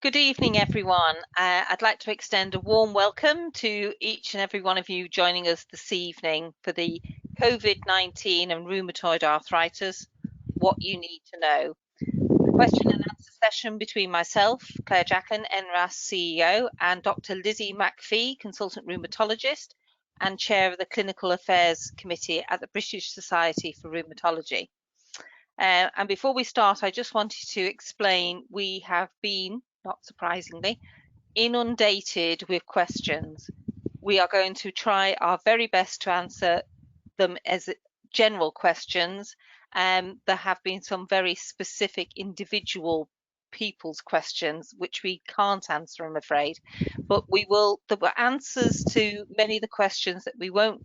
Good evening, everyone. I'd like to extend a warm welcome to each and every one of you joining us this evening for the COVID-19 and rheumatoid arthritis, What You Need to Know. A question and answer session between myself, Claire Jacklin, NRAS CEO, and Dr Lizzy MacPhie, Consultant Rheumatologist and Chair of the Clinical Affairs Committee at the British Society for Rheumatology. And before we start, I just wanted to explain we have been, not surprisingly, inundated with questions. We are going to try our very best to answer them as general questions. There have been some very specific individual people's questions which we can't answer, I'm afraid, but there were answers to many of the questions that we won't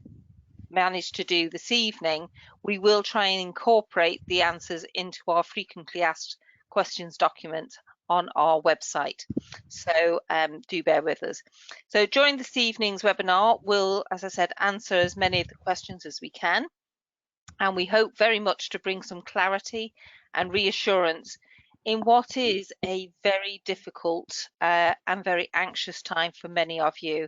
manage to do this evening. We will try and incorporate the answers into our frequently asked questions document on our website. So do bear with us. So during this evening's webinar, we'll, as I said, answer as many of the questions as we can. And we hope very much to bring some clarity and reassurance in what is a very difficult and very anxious time for many of you.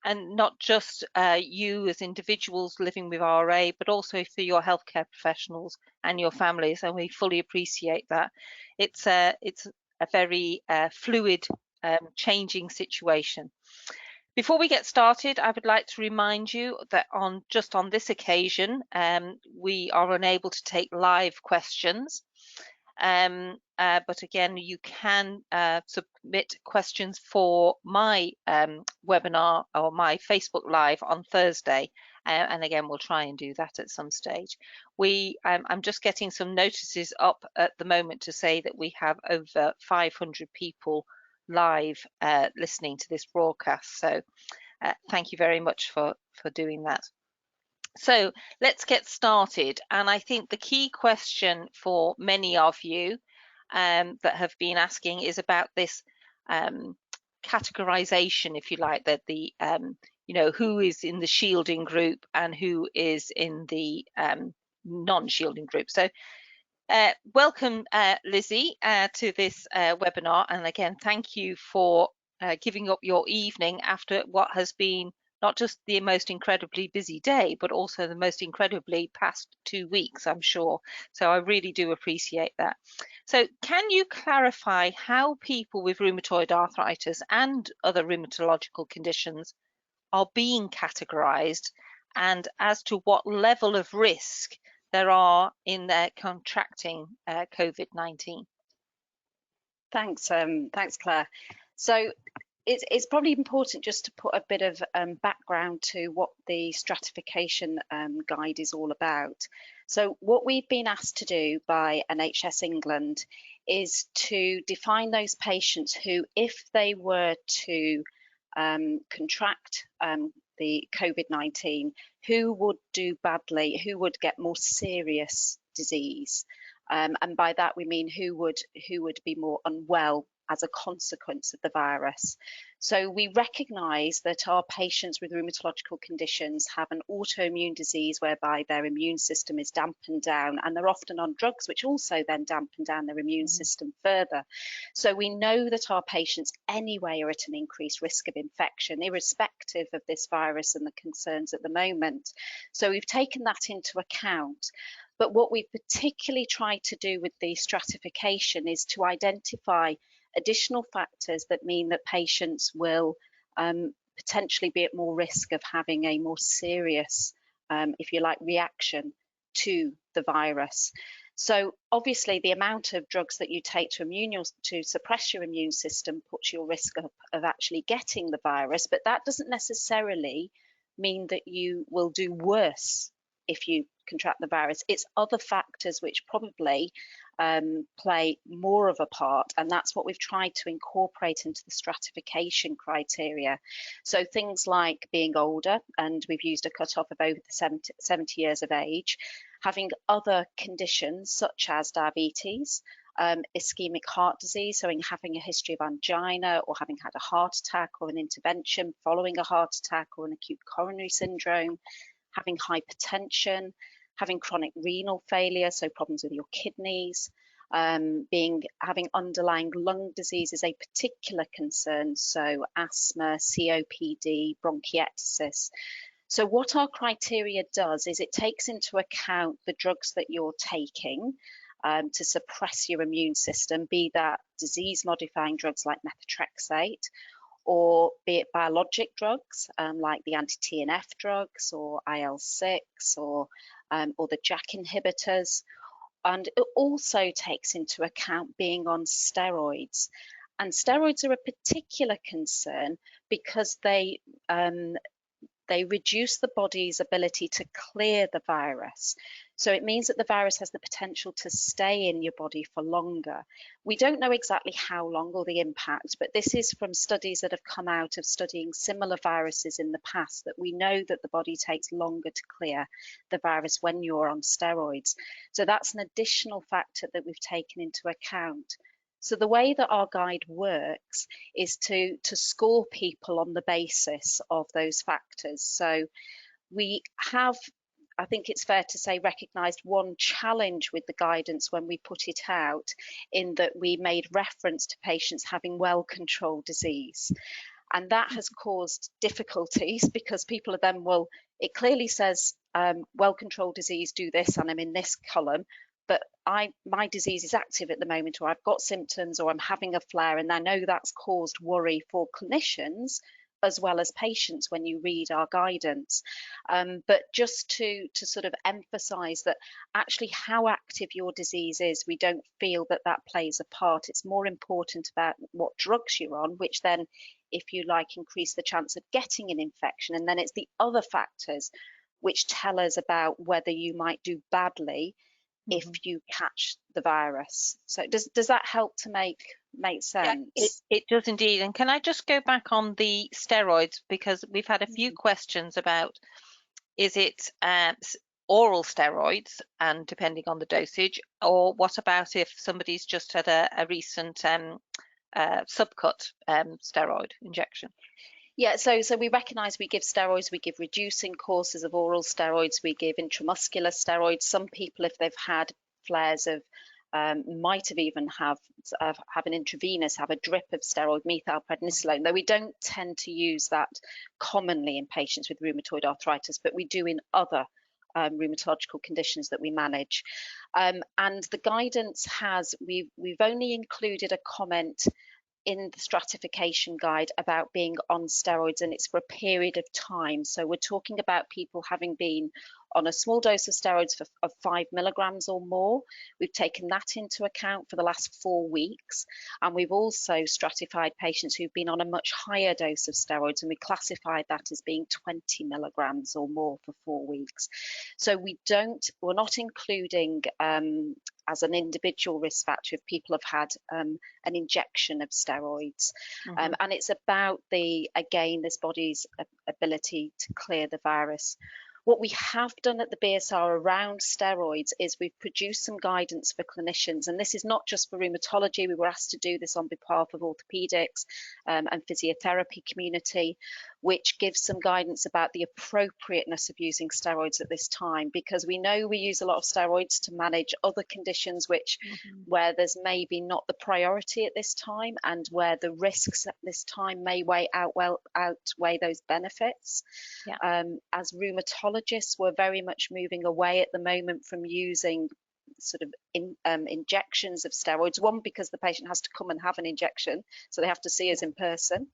And not just you as individuals living with RA, but also for your healthcare professionals and your families, and we fully appreciate that. It's a very fluid, changing situation. Before we get started, I would like to remind you that on this occasion, we are unable to take live questions. But again, you can submit questions for my webinar or my Facebook Live on Thursday. And again, we'll try and do that at some stage. I'm just getting some notices up at the moment to say that we have over 500 people live listening to this broadcast. So thank you very much for doing that. So let's get started. And I think the key question for many of you that have been asking is about this categorization, if you like, that who is in the shielding group and who is in the non-shielding group. So welcome, Lizzy, to this webinar. And again, thank you for giving up your evening after what has been not just the most incredibly busy day, but also the most incredibly past 2 weeks, I'm sure. So I really do appreciate that. So can you clarify how people with rheumatoid arthritis and other rheumatological conditions are being categorized, and as to what level of risk there are in their contracting COVID-19? Thanks, Claire. So it's probably important just to put a bit of background to what the stratification guide is all about. So what we've been asked to do by NHS England is to define those patients who, if they were to contract the COVID-19, who would do badly, who would get more serious disease. And by that we mean who would be more unwell as a consequence of the virus. So we recognise that our patients with rheumatological conditions have an autoimmune disease whereby their immune system is dampened down, and they're often on drugs which also then dampen down their immune system further. So we know that our patients anyway are at an increased risk of infection, irrespective of this virus and the concerns at the moment. So we've taken that into account. But what we've particularly tried to do with the stratification is to identify additional factors that mean that patients will potentially be at more risk of having a more serious, if you like, reaction to the virus. So obviously the amount of drugs that you take to suppress your immune system puts your risk up of actually getting the virus, but that doesn't necessarily mean that you will do worse if you contract the virus. It's other factors which probably play more of a part, and that's what we've tried to incorporate into the stratification criteria. So things like being older, and we've used a cutoff of over 70 years of age, having other conditions such as diabetes, ischemic heart disease, so having a history of angina or having had a heart attack or an intervention following a heart attack or an acute coronary syndrome, having hypertension, having chronic renal failure, so problems with your kidneys, having underlying lung disease is a particular concern, so asthma, COPD, bronchiectasis. So what our criteria does is it takes into account the drugs that you're taking to suppress your immune system, be that disease-modifying drugs like methotrexate, or be it biologic drugs like the anti-TNF drugs or IL-6 or the JAK inhibitors. And it also takes into account being on steroids. And steroids are a particular concern because they reduce the body's ability to clear the virus. So it means that the virus has the potential to stay in your body for longer. We don't know exactly how long or the impact, but this is from studies that have come out of studying similar viruses in the past, that we know that the body takes longer to clear the virus when you're on steroids. So that's an additional factor that we've taken into account. So the way that our guide works is to score people on the basis of those factors. So we have, I think it's fair to say, recognised one challenge with the guidance when we put it out, in that we made reference to patients having well-controlled disease. And that has caused difficulties because people are then, well, it clearly says well-controlled disease, do this, and I'm in this column. But my disease is active at the moment, or I've got symptoms, or I'm having a flare, and I know that's caused worry for clinicians as well as patients when you read our guidance. But just to sort of emphasize that actually how active your disease is, we don't feel that that plays a part. It's more important about what drugs you're on, which then, if you like, increase the chance of getting an infection. And then it's the other factors which tell us about whether you might do badly if you catch the virus. So does that help to make sense? Yeah, it does indeed. And can I just go back on the steroids, because we've had a few questions about, is it oral steroids, and depending on the dosage, or what about if somebody's just had a recent subcut steroid injection? Yeah, so we recognise we give steroids, we give reducing courses of oral steroids, we give intramuscular steroids. Some people, if they've had flares of, might have even have an intravenous, have a drip of steroid, methylprednisolone, though we don't tend to use that commonly in patients with rheumatoid arthritis, but we do in other rheumatological conditions that we manage. And the guidance has, we've only included a comment in the stratification guide about being on steroids, and it's for a period of time. So we're talking about people having been on a small dose of steroids of 5 milligrams or more. We've taken that into account for the last 4 weeks. And we've also stratified patients who've been on a much higher dose of steroids, and we classified that as being 20 milligrams or more for 4 weeks. So we're not including as an individual risk factor if people have had an injection of steroids. And it's about this body's ability to clear the virus. What we have done at the BSR around steroids is we've produced some guidance for clinicians, and this is not just for rheumatology. We were asked to do this on behalf of orthopedics and physiotherapy community, which gives some guidance about the appropriateness of using steroids at this time, because we know we use a lot of steroids to manage other conditions where there's maybe not the priority at this time, and where the risks at this time may outweigh those benefits. Yeah. As rheumatologists, we're very much moving away at the moment from using sort of injections of steroids. One, because the patient has to come and have an injection, so they have to see us in person,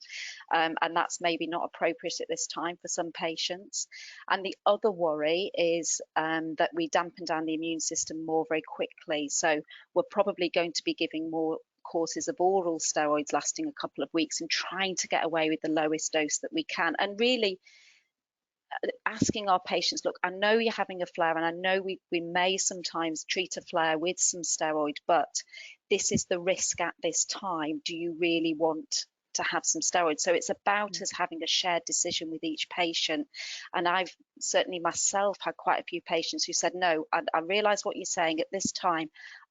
and that's maybe not appropriate at this time for some patients. And the other worry is that we dampen down the immune system more very quickly. So we're probably going to be giving more courses of oral steroids lasting a couple of weeks and trying to get away with the lowest dose that we can, and really asking our patients, look, I know you're having a flare, and I know we may sometimes treat a flare with some steroid, but this is the risk at this time. Do you really want to have some steroids? So it's about us having a shared decision with each patient. And I've certainly myself had quite a few patients who said, no, I realise what you're saying at this time.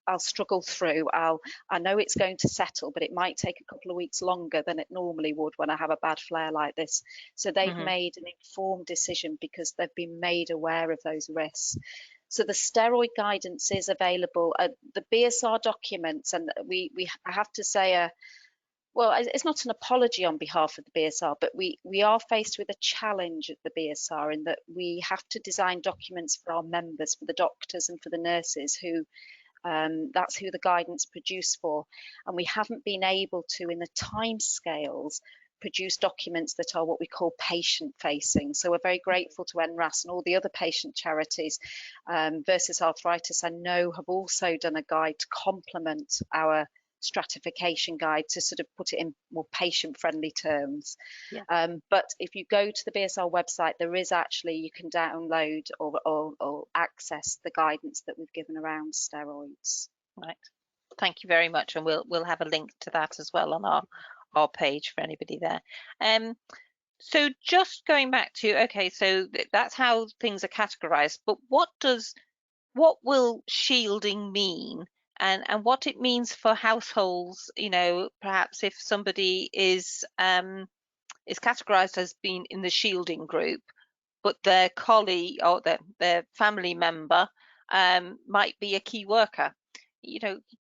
I'll struggle through. I know it's going to settle, but it might take a couple of weeks longer than it normally would when I have a bad flare like this. So they've Hmm. made an informed decision because they've been made aware of those risks. So the steroid guidance is available. The BSR documents, and I have to say, well, it's not an apology on behalf of the BSR, but we are faced with a challenge at the BSR in that we have to design documents for our members, for the doctors and for the nurses who that's who the guidance produced for. And we haven't been able to, in the timescales, produce documents that are what we call patient facing. So we're very grateful to NRAS and all the other patient charities. Versus Arthritis, I know, have also done a guide to complement our stratification guide to sort of put it in more patient friendly terms. Yeah. But if you go to the BSR website, there is actually, you can download or access the guidance that we've given around steroids. Right. Thank you very much, and we'll have a link to that as well on our page for anybody there. So just going back to, okay, so that's how things are categorized, but what will shielding mean, and what it means for households, perhaps if somebody is categorized as being in the shielding group, but their colleague or their family member might be a key worker.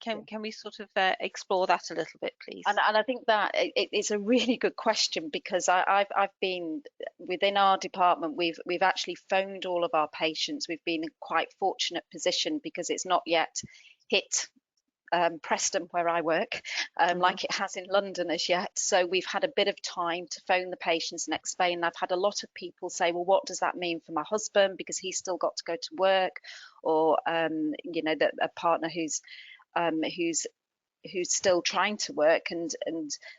Can we sort of explore that a little bit, please? And I think that it's a really good question, because I've been within our department. We've actually phoned all of our patients. We've been in quite fortunate position because it's not yet hit Preston, where I work, like it has in London as yet. So we've had a bit of time to phone the patients and explain. I've had a lot of people say, well, what does that mean for my husband, because he's still got to go to work, or a partner who's still trying to work, and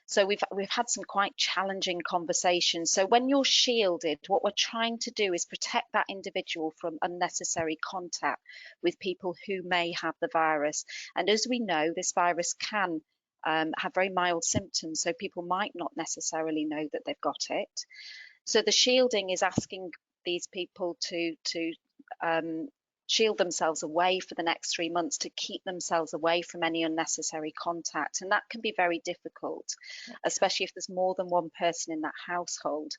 so we've had some quite challenging conversations. So when you're shielded, what we're trying to do is protect that individual from unnecessary contact with people who may have the virus. And as we know, this virus can have very mild symptoms, so people might not necessarily know that they've got it. So the shielding is asking these people to shield themselves away for the next 3 months, to keep themselves away from any unnecessary contact. And that can be very difficult, especially if there's more than one person in that household.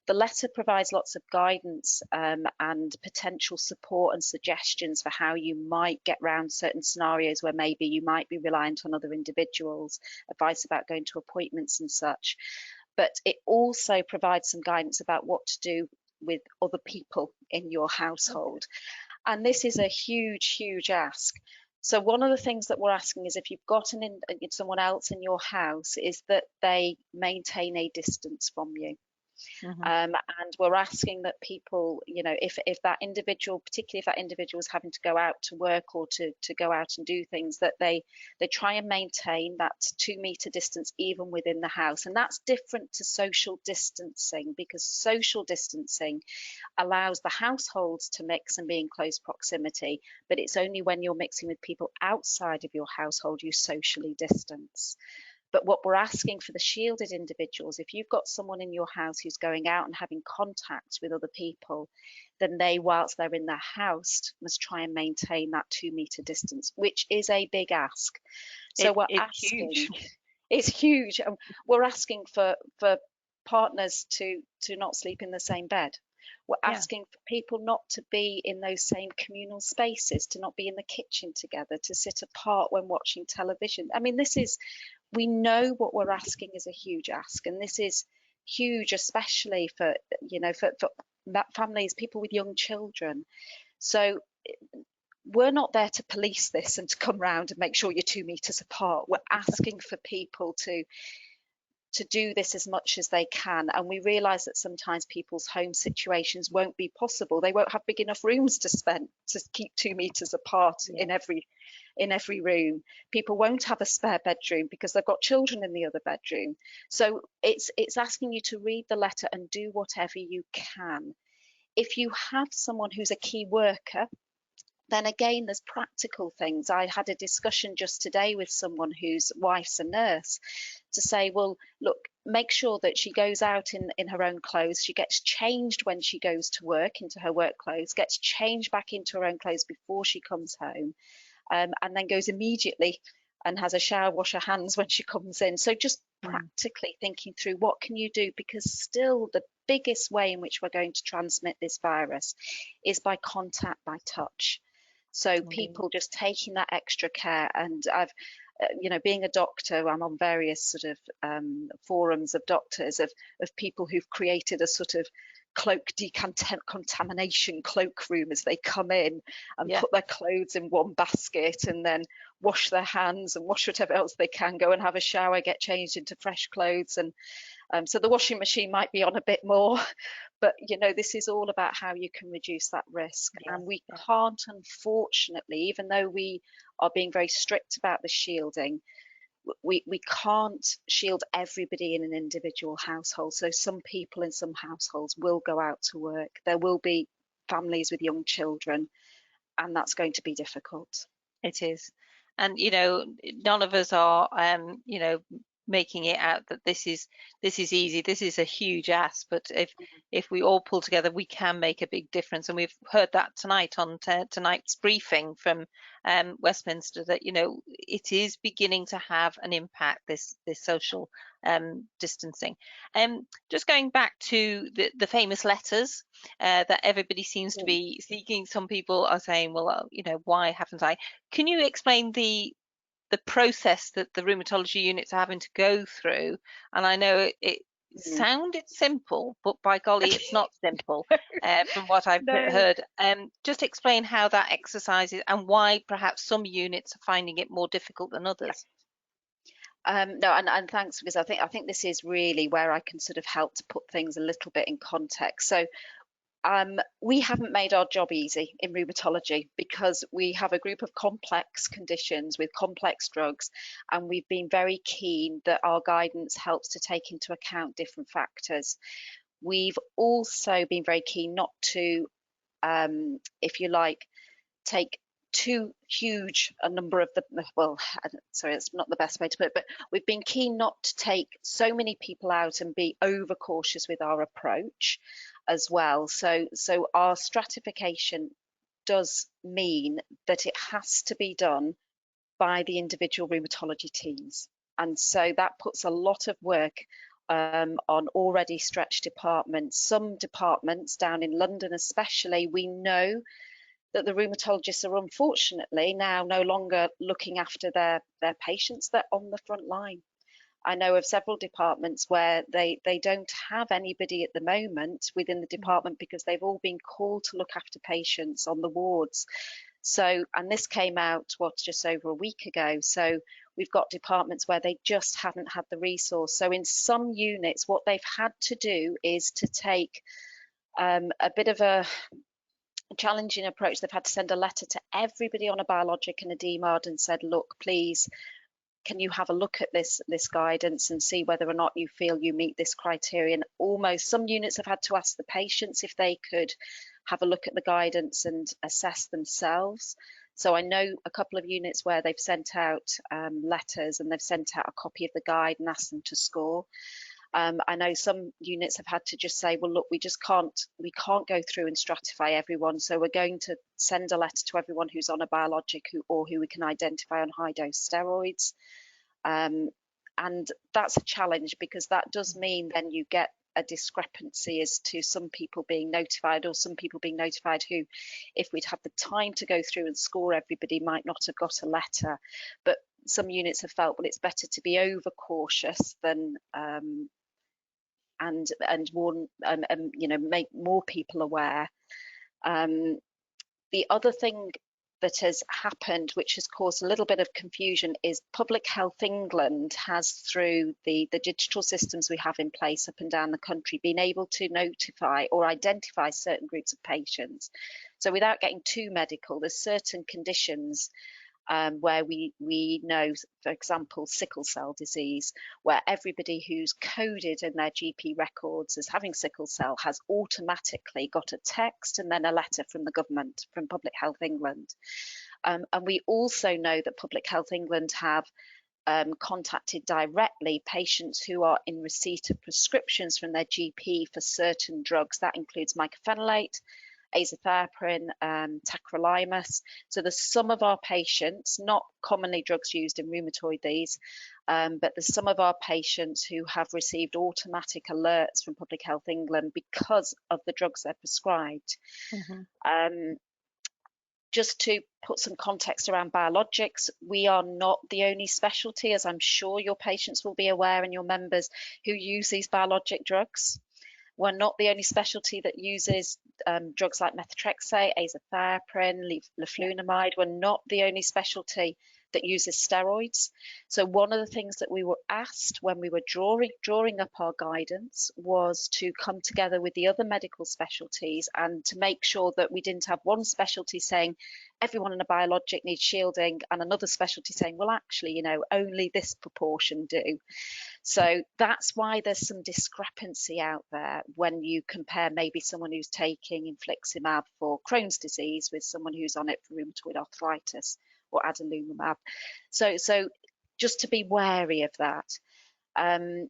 The letter provides lots of guidance and potential support and suggestions for how you might get around certain scenarios where maybe you might be reliant on other individuals, advice about going to appointments and such. But it also provides some guidance about what to do with other people in your household. And this is a huge ask. So one of the things that we're asking is, if you've got someone else in your house, is that they maintain a distance from you. And we're asking that people, if that individual, particularly if that individual is having to go out to work or to go out and do things, that they try and maintain that 2-meter distance even within the house. And that's different to social distancing, because social distancing allows the households to mix and be in close proximity, but it's only when you're mixing with people outside of your household you socially distance. But what we're asking for the shielded individuals, if you've got someone in your house who's going out and having contact with other people, then they, whilst they're in their house, must try and maintain that 2-meter distance, which is a big ask. So we're asking, huge. It's huge. We're asking for partners to not sleep in the same bed. We're asking for people not to be in those same communal spaces, to not be in the kitchen together, to sit apart when watching television. I mean, we know what we're asking is a huge ask, and this is huge, especially for families, people with young children. So we're not there to police this and to come round and make sure you're 2 meters apart. We're asking for people to do this as much as they can, and we realize that sometimes people's home situations won't be possible. They won't have big enough rooms to keep 2 meters apart in every room. People won't have a spare bedroom because they've got children in the other bedroom. So it's asking you to read the letter and do whatever you can. If you have someone who's a key worker, then again, there's practical things. I had a discussion just today with someone whose wife's a nurse, to say, well, look, make sure that she goes out in her own clothes. She gets changed when she goes to work into her work clothes, gets changed back into her own clothes before she comes home. and then goes immediately and has a shower, wash her hands when she comes in. So just Mm. practically thinking through what can you do, because still the biggest way in which we're going to transmit this virus is by contact, by touch. So people just taking that extra care. And I've, being a doctor, I'm on various sort of forums of doctors, of people who've created a sort of cloak decontamination cloakroom as they come in and Yeah, put their clothes in one basket and then wash their hands and wash whatever else they can, go and have a shower, get changed into fresh clothes. And so the washing machine might be on a bit more, but this is all about how you can reduce that risk. yeah, And we yeah. can't, unfortunately, even though we are being very strict about the shielding, we can't shield everybody in an individual household. So some people in some households will go out to work. There will be families with young children, and that's going to be difficult. It is. And none of us are making it out that this is easy. This is a huge ask, but if we all pull together, we can make a big difference. And we've heard that tonight on tonight's briefing from Westminster, that it is beginning to have an impact, this social distancing. Just going back to the famous letters that everybody seems to be seeking. Some people are saying, well, why haven't I? Can you explain the process that the rheumatology units are having to go through? And I know it Mm. sounded simple, but by golly, it's not simple from what I've No. heard. Just explain how that exercise is and why perhaps some units are finding it more difficult than others. No, and thanks, because I think this is really where I can sort of help to put things a little bit in context. So we haven't made our job easy in rheumatology because we have a group of complex conditions with complex drugs, and we've been very keen that our guidance helps to take into account different factors. We've also been very keen not to, if you like, take too huge a number of the, well, sorry, it's not the best way to put it, but we've been keen not to take so many people out and be over cautious with our approach as well. So our stratification does mean that it has to be done by the individual rheumatology teams. And so that puts a lot of work on already stretched departments. Some departments down in London especially, we know that the rheumatologists are unfortunately now no longer looking after their patients. They're on the front line. I know of several departments where they don't have anybody at the moment within the department because they've all been called to look after patients on the wards. So, and this came out, just over a week ago. So we've got departments where they just haven't had the resource. So in some units, what they've had to do is to take a bit of a challenging approach. They've had to send a letter to everybody on a biologic and a DMARD and said, look, please, can you have a look at this guidance and see whether or not you feel you meet this criterion? Almost some units have had to ask the patients if they could have a look at the guidance and assess themselves. So I know a couple of units where they've sent out letters and they've sent out a copy of the guide and asked them to score. I know some units have had to just say, well, look, we can't go through and stratify everyone. So we're going to send a letter to everyone who's on a biologic or who we can identify on high dose steroids. And that's a challenge because that does mean then you get a discrepancy as to some people being notified or some people being notified who, if we'd had the time to go through and score everybody, might not have got a letter. But some units have felt, well, it's better to be over cautious than and warn make more people aware. The other thing that has happened, which has caused a little bit of confusion, is Public Health England has, through the digital systems we have in place up and down the country, been able to notify or identify certain groups of patients. So without getting too medical, there's certain conditions where we know, for example, sickle cell disease, where everybody who's coded in their GP records as having sickle cell has automatically got a text and then a letter from the government, from Public Health England. And we also know that Public Health England have contacted directly patients who are in receipt of prescriptions from their GP for certain drugs. That includes mycophenolate, azathioprine, tacrolimus. So there's some of our patients, not commonly drugs used in rheumatoid these, but there's some of our patients who have received automatic alerts from Public Health England because of the drugs they're prescribed. Mm-hmm. Just to put some context around biologics, we are not the only specialty, as I'm sure your patients will be aware and your members, who use these biologic drugs. We're not the only specialty that uses drugs like methotrexate, azathioprine, leflunomide. We're not the only specialty that uses steroids. So one of the things that we were asked when we were drawing up our guidance was to come together with the other medical specialties and to make sure that we didn't have one specialty saying everyone in a biologic needs shielding and another specialty saying, well, actually, you know, only this proportion do. So that's why there's some discrepancy out there when you compare maybe someone who's taking infliximab for Crohn's disease with someone who's on it for rheumatoid arthritis or adalimumab. So just to be wary of that. I'm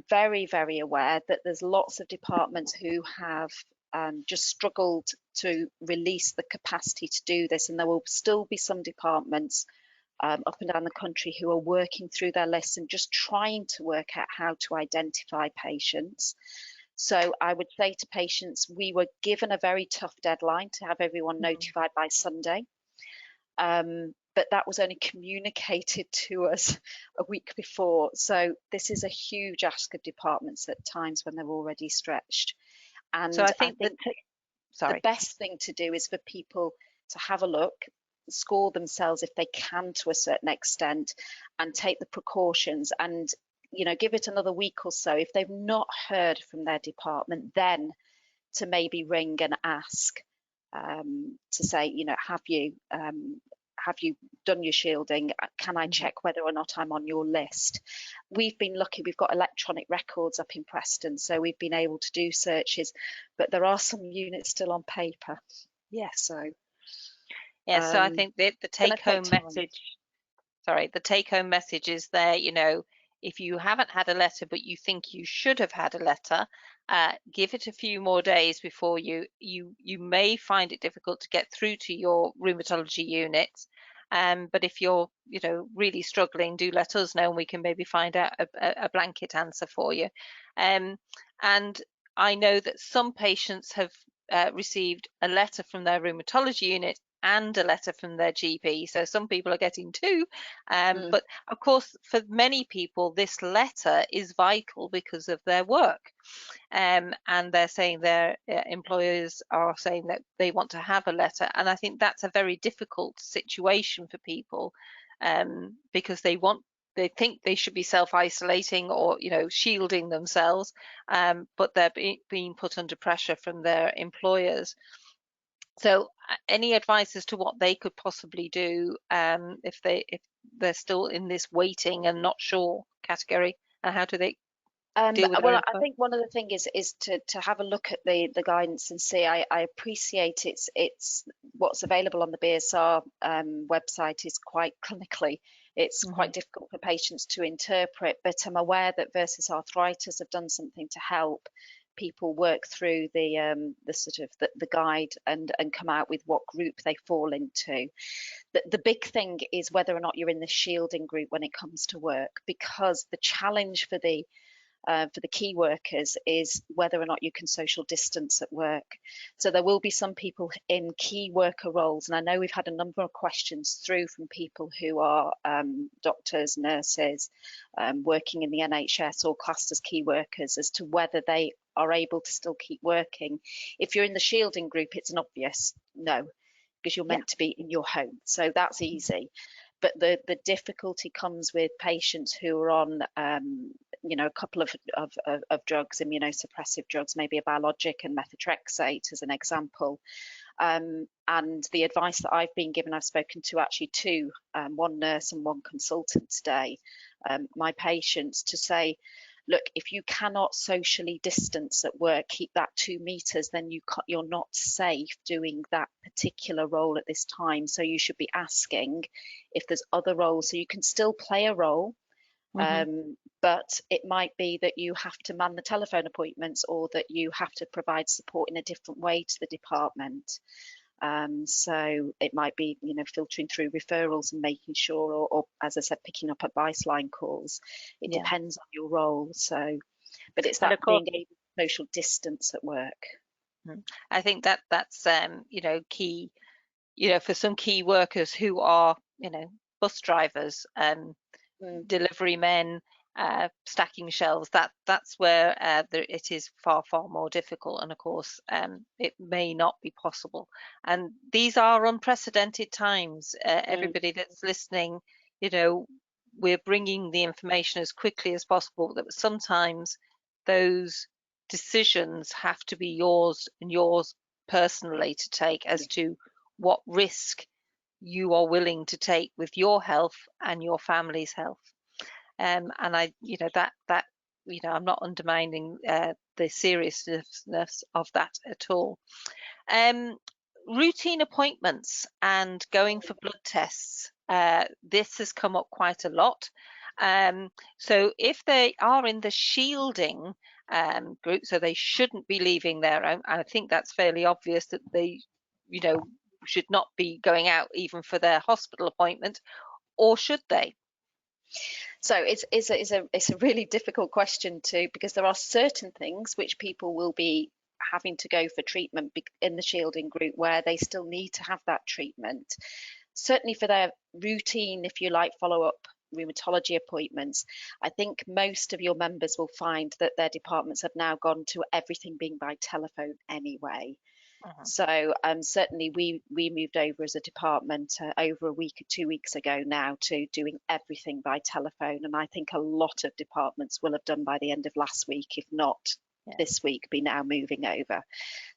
very, very aware that there's lots of departments who have just struggled to release the capacity to do this, and there will still be some departments up and down the country who are working through their lists and just trying to work out how to identify patients. So I would say to patients, we were given a very tough deadline to have everyone notified by Sunday. But that was only communicated to us a week before. So this is a huge ask of departments at times when they're already stretched. And So I think the best thing to do is for people to have a look, score themselves if they can to a certain extent, and take the precautions, and you know, give it another week or so. If they've not heard from their department, then to maybe ring and ask to say, you know, have you done your shielding? Can I check whether or not I'm on your list? We've been lucky, we've got electronic records up in Preston, so we've been able to do searches, but there are some units still on paper. Yeah, so so I think the take-home message is there, you know, if you haven't had a letter but you think you should have had a letter, give it a few more days before you may find it difficult to get through to your rheumatology units. But if you're, you know, really struggling, do let us know and we can maybe find out a blanket answer for you. And I know that some patients have received a letter from their rheumatology unit and a letter from their GP. So some people are getting two. But of course, for many people, this letter is vital because of their work. And they're saying their employers are saying that they want to have a letter. And I think that's a very difficult situation for people because they think they should be self-isolating or, you know, shielding themselves, but they're being put under pressure from their employers. So any advice as to what they could possibly do if they're still in this waiting and not sure category, and how do they deal with well, I think one of the things is to have a look at the guidance and see. I appreciate it's what's available on the BSR website is quite clinically. It's quite difficult for patients to interpret, but I'm aware that Versus Arthritis have done something to help people work through the sort of the guide and come out with what group they fall into. The big thing is whether or not you're in the shielding group when it comes to work, because the challenge for the key workers is whether or not you can social distance at work. So there will be some people in key worker roles, and I know we've had a number of questions through from people who are doctors, nurses, working in the NHS or classed as key workers, as to whether they are able to still keep working. If you're in the shielding group, it's an obvious no, because you're meant to be in your home. So that's easy. But the difficulty comes with patients who are on, you know, a couple of drugs, immunosuppressive drugs, maybe a biologic and methotrexate as an example. And the advice that I've been given, I've spoken to actually two, one nurse and one consultant today, my patients, to say, look, if you cannot socially distance at work, keep that 2 meters, then you're not safe doing that particular role at this time. So you should be asking if there's other roles. So you can still play a role, But it might be that you have to man the telephone appointments, or that you have to provide support in a different way to the department. So it might be, filtering through referrals and making sure, or as I said, picking up advice line calls. It Yeah. depends on your role. So, but it's And that of course, being able to social distance at work. I think that's key, for some key workers who are, bus drivers, delivery men, stacking shelves. That's where it is far more difficult, and of course, it may not be possible. And these are unprecedented times. Everybody that's listening, we're bringing the information as quickly as possible. That sometimes those decisions have to be yours and yours personally to take as to what risk you are willing to take with your health and your family's health. And I, I'm not undermining the seriousness of that at all. Um, Routine appointments and going for blood tests. This has come up quite a lot. So if they are in the shielding group, so they shouldn't be leaving there. I think that's fairly obvious that they, should not be going out even for their hospital appointment, or should they? So it's a really difficult question too, because there are certain things which people will be having to go for treatment in the shielding group where they still need to have that treatment. Certainly for their routine, if you like, follow-up rheumatology appointments, I think most of your members will find that their departments have now gone to everything being by telephone anyway. So certainly we moved over as a department over a week or 2 weeks ago now to doing everything by telephone, and I think a lot of departments will have done by the end of last week, if not this week, be now moving over.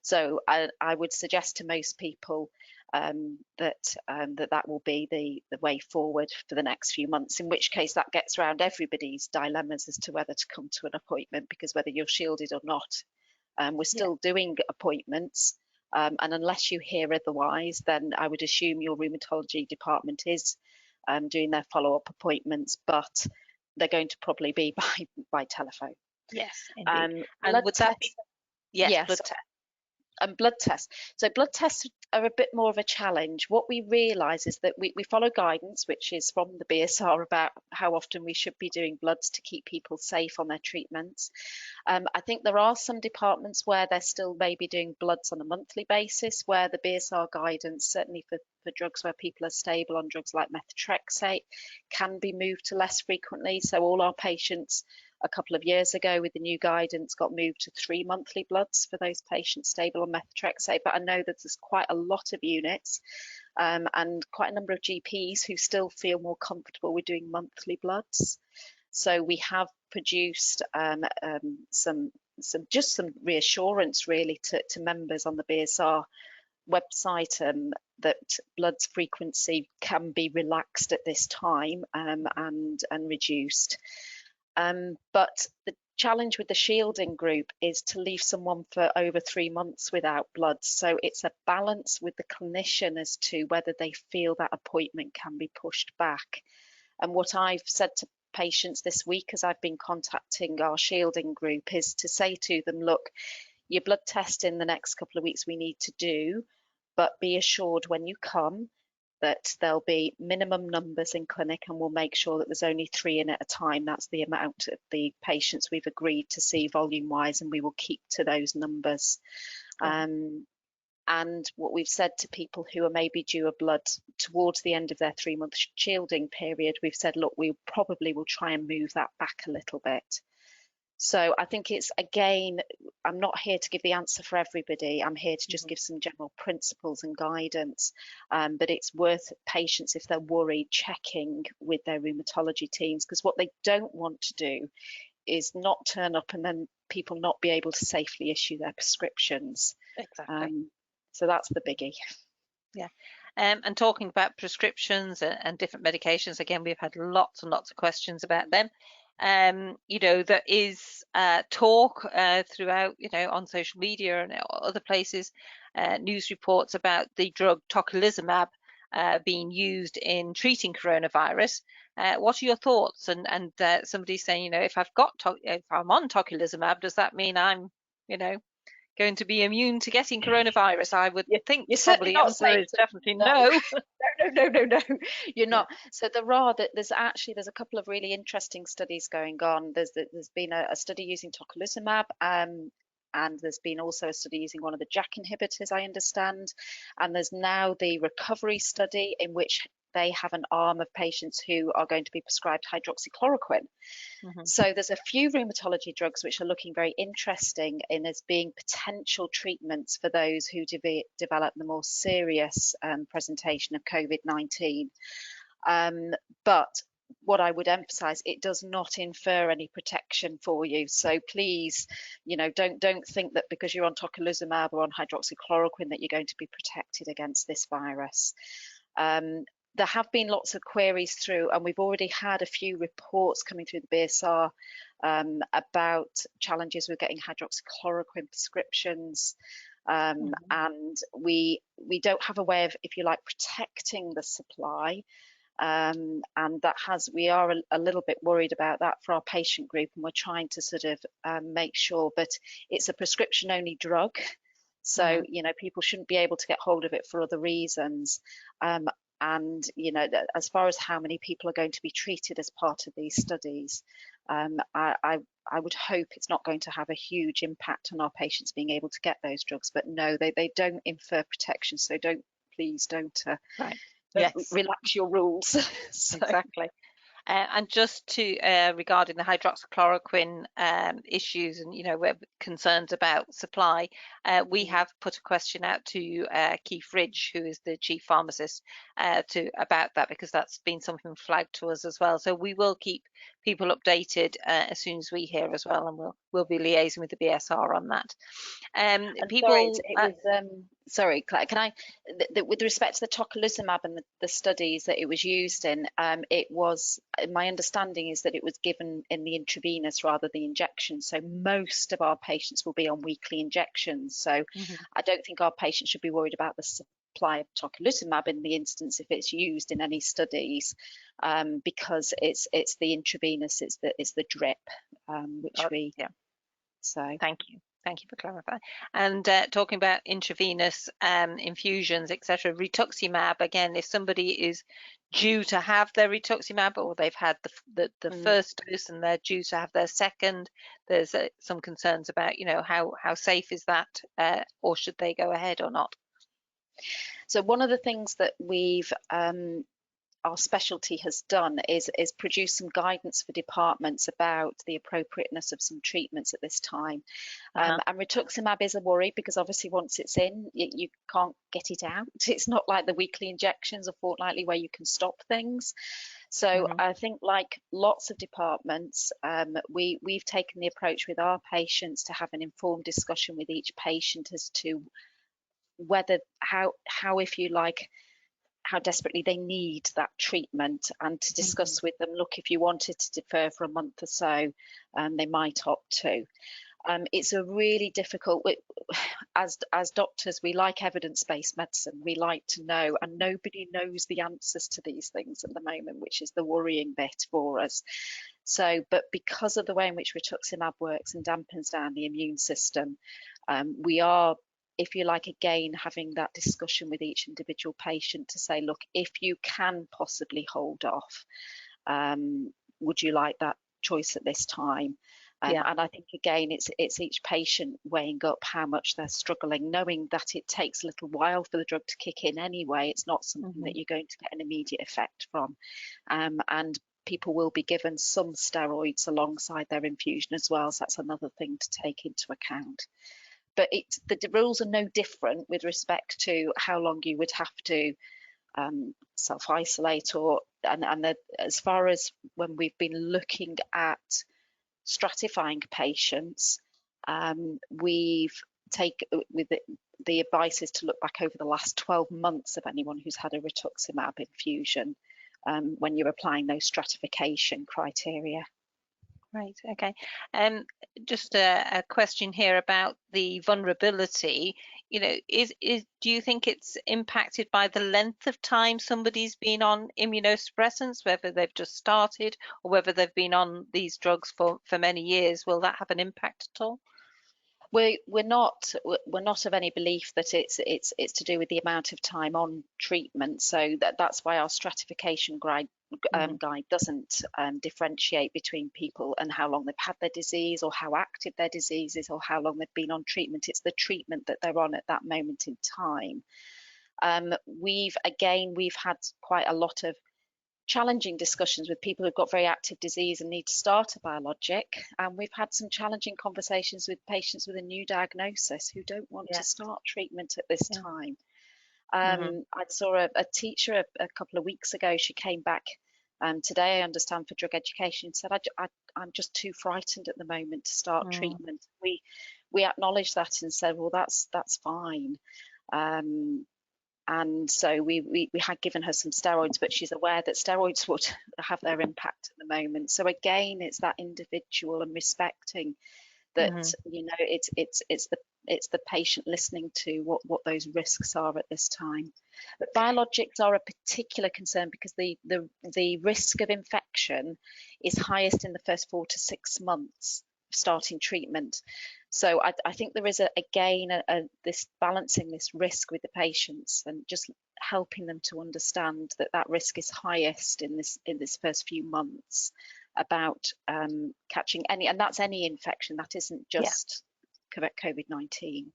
So I would suggest to most people that will be the way forward for the next few months, in which case that gets around everybody's dilemmas as to whether to come to an appointment, because whether you're shielded or not, we're still doing appointments. And unless you hear otherwise, then I would assume your rheumatology department is doing their follow-up appointments, but they're going to probably be by telephone. Yes, indeed. And blood would tests, that be? Yes, yes, blood test. and blood tests. So blood tests are a bit more of a challenge. What we realise is that we follow guidance, which is from the BSR, about how often we should be doing bloods to keep people safe on their treatments. I think there are some departments where they're still maybe doing bloods on a monthly basis, where the BSR guidance, certainly for drugs where people are stable on drugs like methotrexate, can be moved to less frequently. So all our patients a couple of years ago with the new guidance got moved to 3 monthly bloods for those patients stable on methotrexate. But I know that there's quite a lot of units and quite a number of GPs who still feel more comfortable with doing monthly bloods. So we have produced some reassurance really to members on the BSR website that blood's frequency can be relaxed at this time and reduced. But the challenge with the shielding group is to leave someone for over 3 months without blood. So it's a balance with the clinician as to whether they feel that appointment can be pushed back. And what I've said to patients this week as I've been contacting our shielding group is to say to them, look, your blood test in the next couple of weeks we need to do, but be assured when you come that there'll be minimum numbers in clinic, and we'll make sure that there's only 3 in at a time. That's the amount of the patients we've agreed to see volume wise, and we will keep to those numbers. And what we've said to people who are maybe due a blood towards the end of their 3-month shielding period, we've said, look, we probably will try and move that back a little bit. So I think it's, again, I'm not here to give the answer for everybody. I'm here to just give some general principles and guidance. But it's worth patients, if they're worried, checking with their rheumatology teams, because what they don't want to do is not turn up and then people not be able to safely issue their prescriptions. Exactly. So that's the biggie. Yeah. And talking about prescriptions and different medications, again, we've had lots and lots of questions about them. There is talk throughout, on social media and other places, news reports about the drug tocilizumab being used in treating coronavirus. What are your thoughts? And somebody's saying, you know, if I'm on tocilizumab, does that mean I'm, you know, going to be immune to getting coronavirus? I would think You're certainly probably not answer safe. is definitely No, no. no. You're Yeah. not. So there's a couple of really interesting studies going on. There's been a study using tocilizumab, and there's been also a study using one of the JAK inhibitors, I understand. And there's now the recovery study in which they have an arm of patients who are going to be prescribed hydroxychloroquine. Hmm. So there's a few rheumatology drugs which are looking very interesting in as being potential treatments for those who develop the more serious presentation of COVID-19. But what I would emphasize, it does not infer any protection for you. So please, you know, don't think that because you're on tocilizumab or on hydroxychloroquine that you're going to be protected against this virus. There have been lots of queries through, and we've already had a few reports coming through the BSR about challenges with getting hydroxychloroquine prescriptions. And we don't have a way of, if you like, protecting the supply. And we are a little bit worried about that for our patient group, and we're trying to sort of make sure, but it's a prescription only drug. So, you know, people shouldn't be able to get hold of it for other reasons. And, you know, as far as how many people are going to be treated as part of these studies, I would hope it's not going to have a huge impact on our patients being able to get those drugs. But no, they don't infer protection. So please don't Right. Yes. relax your rules. So, Exactly. And just to regarding the hydroxychloroquine issues and, you know, concerns about supply, we have put a question out to Keith Ridge, who is the chief pharmacist, about that, because that's been something flagged to us as well. So we will keep people updated as soon as we hear as well, and we'll be liaising with the BSR on that. and People, it was sorry, Claire, can I, with respect to the tocilizumab and the studies that it was used in, it was, my understanding is that it was given in the intravenous rather than the injection. So most of our patients will be on weekly injections. So Mhm. I don't think our patients should be worried about the supply of tocilizumab in the instance if it's used in any studies, because it's the intravenous, it's the drip, which we, Yeah. so. Thank you. Thank you for clarifying. And talking about intravenous infusions, etc., rituximab, again, if somebody is due to have their rituximab, or they've had the first dose and they're due to have their second, there's some concerns about, you know, how safe is that, or should they go ahead or not? So one of the things that our specialty has done is produce some guidance for departments about the appropriateness of some treatments at this time. And rituximab is a worry because obviously once it's in, you can't get it out. It's not like the weekly injections or fortnightly where you can stop things. So I think, like lots of departments, we've taken the approach with our patients to have an informed discussion with each patient as to whether how if you like, how desperately they need that treatment, and to discuss with them, look, if you wanted to defer for a month or so, they might opt to. It's a really difficult, as doctors, we like evidence-based medicine. We like to know, and nobody knows the answers to these things at the moment, which is the worrying bit for us. So, but because of the way in which rituximab works and dampens down the immune system, we are, if you like, again, having that discussion with each individual patient to say, look, if you can possibly hold off, would you like that choice at this time? And I think, again, it's each patient weighing up how much they're struggling, knowing that it takes a little while for the drug to kick in anyway. It's not something that you're going to get an immediate effect from. And people will be given some steroids alongside their infusion as well. So that's another thing to take into account. But the rules are no different with respect to how long you would have to self-isolate, as far as when we've been looking at stratifying patients, we've taken with the advice is to look back over the last 12 months of anyone who's had a rituximab infusion when you're applying those stratification criteria. Right, okay. Just a question here about the vulnerability. do you think it's impacted by the length of time somebody's been on immunosuppressants, whether they've just started or whether they've been on these drugs for many years? Will that have an impact at all? We're not of any belief that it's to do with the amount of time on treatment. So that's why our stratification guide doesn't differentiate between people and how long they've had their disease or how active their disease is or how long they've been on treatment. It's the treatment that they're on at that moment in time. We've had quite a lot of challenging discussions with people who've got very active disease and need to start a biologic. And we've had some challenging conversations with patients with a new diagnosis who don't want to Yes. start treatment at this Yeah. time. Mm-hmm. I saw a teacher a couple of weeks ago. She came back today, I understand, for drug education, and said, I'm just too frightened at the moment to start treatment. We acknowledged that and said, well, that's fine. And so we had given her some steroids, but she's aware that steroids would have their impact at the moment. So again, it's that individual and respecting that, it's the patient listening to what those risks are at this time. But biologics are a particular concern because the risk of infection is highest in the first 4 to 6 months of starting treatment. So I think there is this balancing this risk with the patients and just helping them to understand that risk is highest in this first few months about catching and that's any infection, that isn't just COVID-19.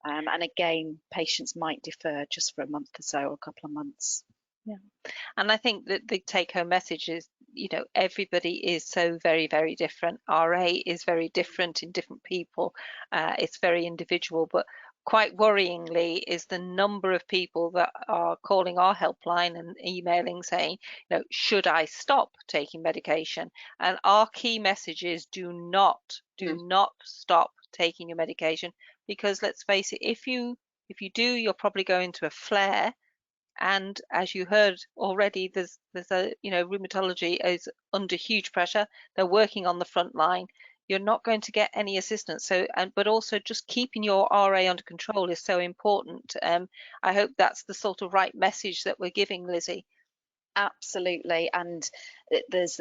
And again, patients might defer just for a month or so, or a couple of months. Yeah. And I think that the take-home message is, everybody is so very, very different. RA is very different in different people. It's very individual, but quite worryingly is the number of people that are calling our helpline and emailing saying, should I stop taking medication? And our key message is do not stop taking your medication, because let's face it, if you do, you're probably going to a flare. And as you heard already, there's rheumatology is under huge pressure. They're working on the front line. You're not going to get any assistance. So, but also just keeping your RA under control is so important. I hope that's the sort of right message that we're giving, Lizzy. Absolutely. And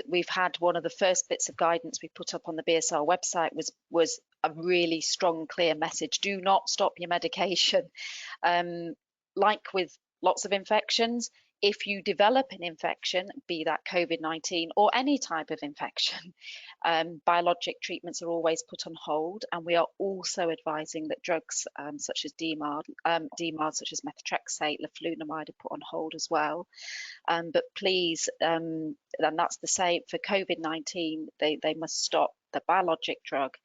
we've had one of the first bits of guidance we put up on the BSR website was a really strong, clear message: do not stop your medication. Like with lots of infections, if you develop an infection, be that COVID-19 or any type of infection, biologic treatments are always put on hold. And we are also advising that drugs such as DMARD, such as methotrexate, leflunomide, are put on hold as well. But please, and that's the same for COVID-19, they must stop the biologic drug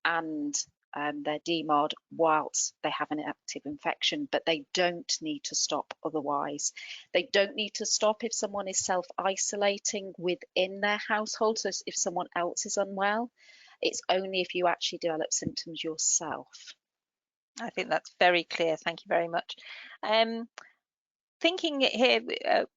and their DMARD whilst they have an active infection, but they don't need to stop otherwise. They don't need to stop if someone is self-isolating within their household. So if someone else is unwell, it's only if you actually develop symptoms yourself. I think that's very clear. Thank you very much. Thinking here,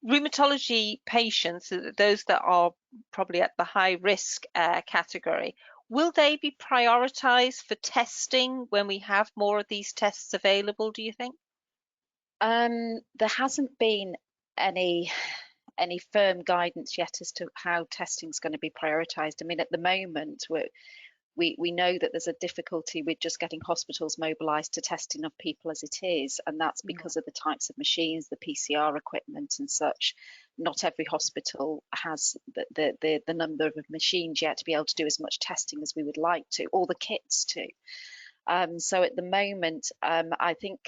rheumatology patients, those that are probably at the high risk category, will they be prioritized for testing when we have more of these tests available, do you think? There hasn't been any firm guidance yet as to how testing is going to be prioritized. I mean, at the moment, we know that there's a difficulty with just getting hospitals mobilized to test enough people as it is, and that's because of the types of machines, the PCR equipment and such. Not every hospital has the number of machines yet to be able to do as much testing as we would like to, or the kits to. So at the moment, I think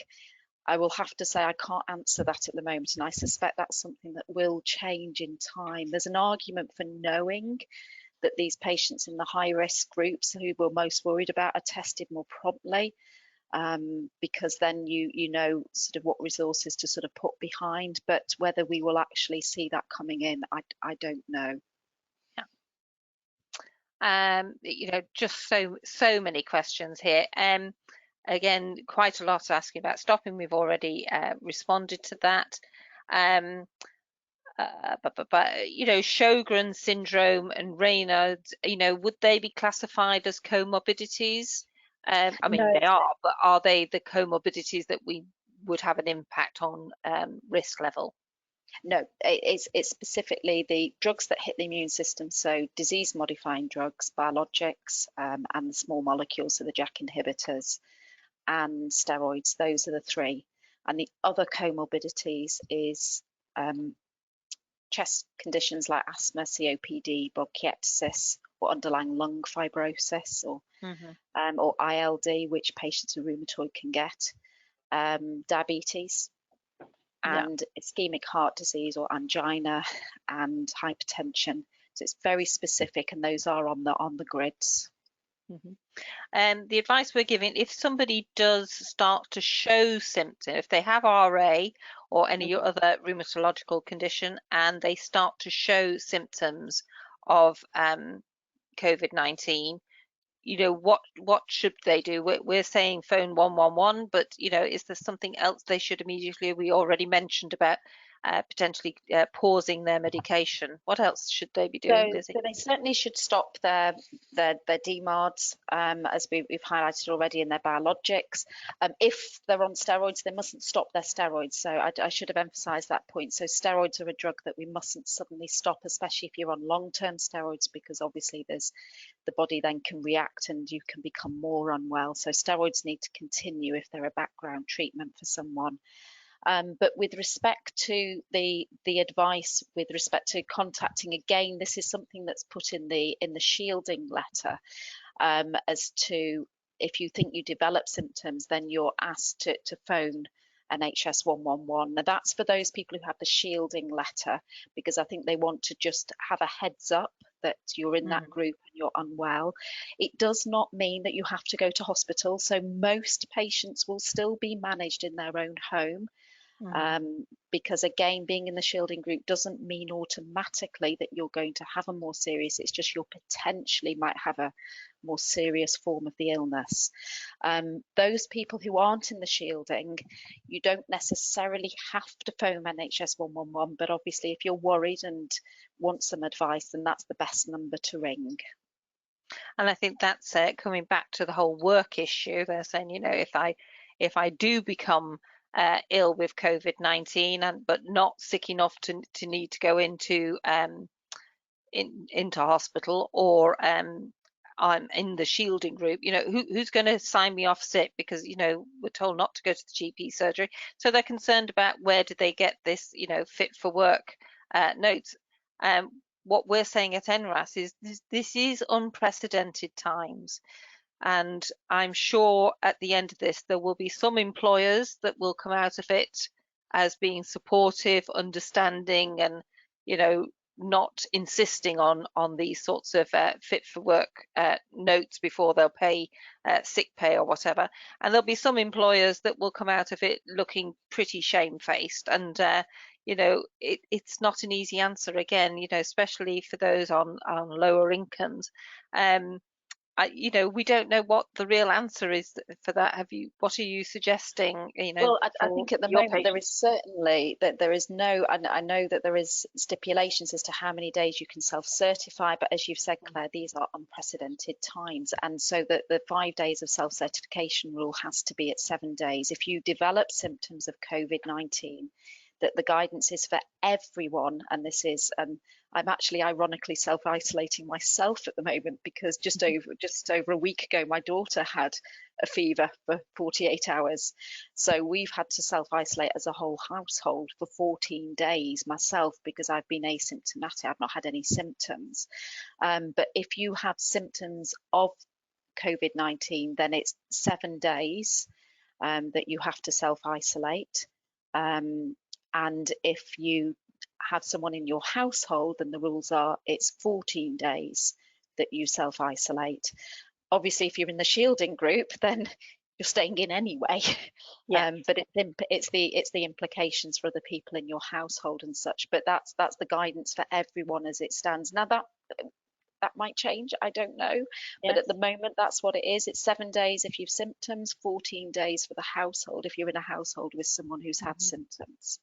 I will have to say I can't answer that at the moment, and I suspect that's something that will change in time. There's an argument for knowing that these patients in the high risk groups who we're most worried about are tested more promptly, because then you know sort of what resources to sort of put behind. But whether we will actually see that coming in, I don't know. Just so many questions here. Again, quite a lot asking about stopping. We've already responded to that. Sjogren's syndrome and Raynaud's, would they be classified as comorbidities? I mean, No, they are, but are they the comorbidities that we would have an impact on risk level? no, it's specifically the drugs that hit the immune system, so disease-modifying drugs, biologics, and the small molecules, so the JAK inhibitors and steroids. Those are the three. And the other comorbidities is chest conditions like asthma, COPD, bronchiectasis, or underlying lung fibrosis, or ILD, which patients with rheumatoid can get, diabetes, Yeah. and ischemic heart disease or angina, and hypertension. So it's very specific, and those are on the grids. The advice we're giving, if somebody does start to show symptoms, if they have RA or any other rheumatological condition, and they start to show symptoms of COVID-19, what should they do? We're saying phone 111, but is there something else they should immediately? We already mentioned about potentially pausing their medication. What else should they be doing, Lizzie? So they certainly should stop their DMARDs, as we've highlighted already, in their biologics. If they're on steroids, they mustn't stop their steroids. So I should have emphasised that point. So steroids are a drug that we mustn't suddenly stop, especially if you're on long-term steroids, because obviously the body then can react and you can become more unwell. So steroids need to continue if they're a background treatment for someone. But with respect to the advice with respect to contacting, again, this is something that's put in the shielding letter, as to if you think you develop symptoms, then you're asked to phone NHS 111. Now that's for those people who have the shielding letter, because I think they want to just have a heads up that you're in that group and you're unwell. It does not mean that you have to go to hospital. So most patients will still be managed in their own home. Because again, being in the shielding group doesn't mean automatically that you're going to have a more serious, it's just you potentially might have a more serious form of the illness. Those people who aren't in the shielding, you don't necessarily have to phone NHS 111, but obviously if you're worried and want some advice, then that's the best number to ring. And I think that's coming back to the whole work issue. They're saying, if I do become ill with COVID-19 but not sick enough to need to go into hospital, or I'm in the shielding group, who's going to sign me off sick, because we're told not to go to the GP surgery. So they're concerned about where did they get this fit for work notes. What we're saying at NRAS is this is unprecedented times. And I'm sure at the end of this, there will be some employers that will come out of it as being supportive, understanding, and, not insisting on these sorts of fit for work notes before they'll pay sick pay or whatever. And there'll be some employers that will come out of it looking pretty shamefaced. And, it's not an easy answer again, especially for those on lower incomes. We don't know what the real answer is for that. What are you suggesting, Well, I for think at the your moment there patients? is certainly that there is no, and I know that there is stipulations as to how many days you can self-certify, but as you've said, Claire, these are unprecedented times, and so that the 5 days of self-certification rule has to be at 7 days. If you develop symptoms of COVID-19, that the guidance is for everyone, and this is I'm actually ironically self-isolating myself at the moment, because just over a week ago my daughter had a fever for 48 hours, so we've had to self-isolate as a whole household for 14 days myself, because I've been asymptomatic, I've not had any symptoms. But if you have symptoms of COVID-19, then it's 7 days that you have to self-isolate. And if you have someone in your household, then the rules are it's 14 days that you self-isolate. Obviously, if you're in the shielding group, then you're staying in anyway. Yeah. But it's the implications for other people in your household and such. But that's the guidance for everyone as it stands. Now that might change, I don't know. But Yes. at the moment, that's what it is. It's 7 days if you've symptoms, 14 days for the household if you're in a household with someone who's had symptoms.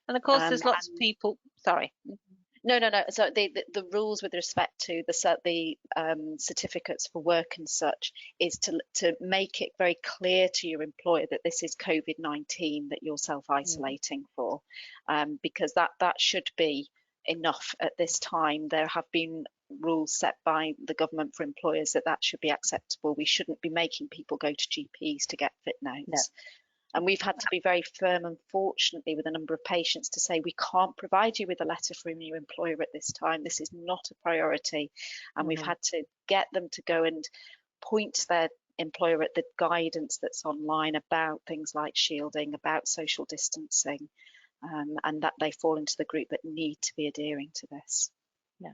And of course, Um, there's lots of people. Sorry. No, no, no. So the rules with respect to the certificates for work and such is to make it very clear to your employer that this is COVID-19 that you're self-isolating for, because that should be enough at this time. There have been rules set by the government for employers that should be acceptable. We shouldn't be making people go to GPs to get fit No. notes. And we've had to be very firm, unfortunately, with a number of patients to say, we can't provide you with a letter from your employer at this time. This is not a priority. And we've had to get them to go and point their employer at the guidance that's online about things like shielding, about social distancing, and that they fall into the group that need to be adhering to this. Yeah.